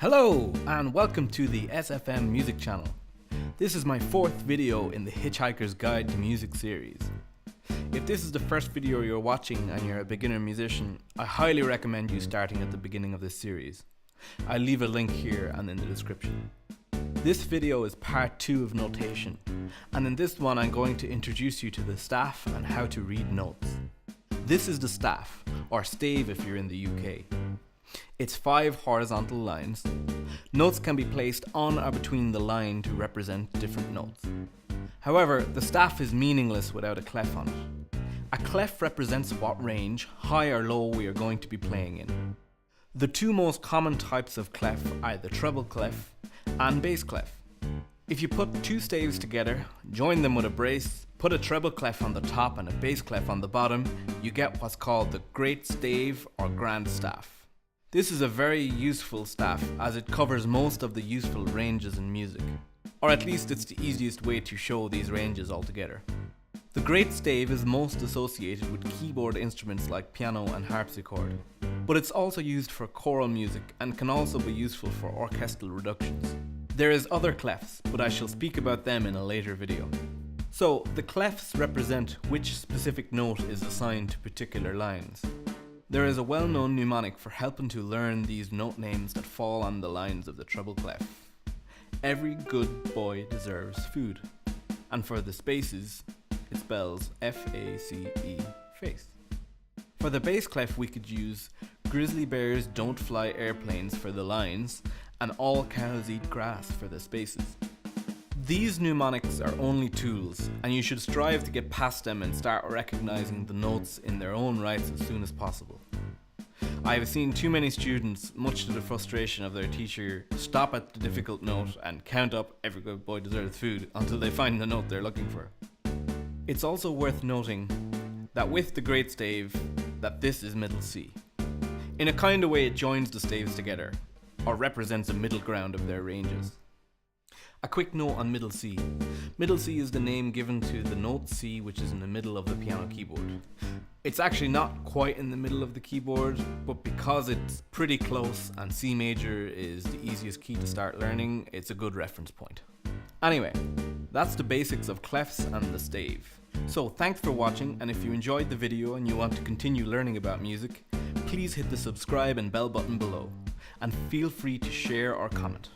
Hello and welcome to the SFM Music Channel. This is my fourth video in the Hitchhiker's Guide to Music series. If this is the first video you're watching and you're a beginner musician, I highly recommend you starting at the beginning of this series. I'll leave a link here and in the description. This video is part 2 of notation, and in this one I'm going to introduce you to the staff and how to read notes. This is the staff, or stave if you're in the UK. It's 5 horizontal lines. Notes can be placed on or between the line to represent different notes. However, the staff is meaningless without a clef on it. A clef represents what range, high or low, we are going to be playing in. The two most common types of clef are the treble clef and bass clef. If you put two staves together, join them with a brace, put a treble clef on the top and a bass clef on the bottom, you get what's called the great stave or grand staff. This is a very useful staff as it covers most of the useful ranges in music, or at least it's the easiest way to show these ranges altogether. The great stave is most associated with keyboard instruments like piano and harpsichord, but it's also used for choral music and can also be useful for orchestral reductions. There is other clefs, but I shall speak about them in a later video. So, the clefs represent which specific note is assigned to particular lines. There is a well-known mnemonic for helping to learn these note names that fall on the lines of the treble clef. Every good boy deserves food. And for the spaces, it spells F-A-C-E, face. For the bass clef we could use grizzly bears don't fly airplanes for the lines, and all cows eat grass for the spaces. These mnemonics are only tools, and you should strive to get past them and start recognizing the notes in their own rights as soon as possible. I have seen too many students, much to the frustration of their teacher, stop at the difficult note and count up every good boy deserves food until they find the note they're looking for. It's also worth noting that with the great stave, that this is middle C. In a kind of way it joins the staves together, or represents a middle ground of their ranges. A quick note on middle C. Middle C is the name given to the note C, which is in the middle of the piano keyboard. It's actually not quite in the middle of the keyboard, but because it's pretty close and C major is the easiest key to start learning, it's a good reference point. Anyway, that's the basics of clefs and the stave. So thanks for watching, and if you enjoyed the video and you want to continue learning about music, please hit the subscribe and bell button below, and feel free to share or comment.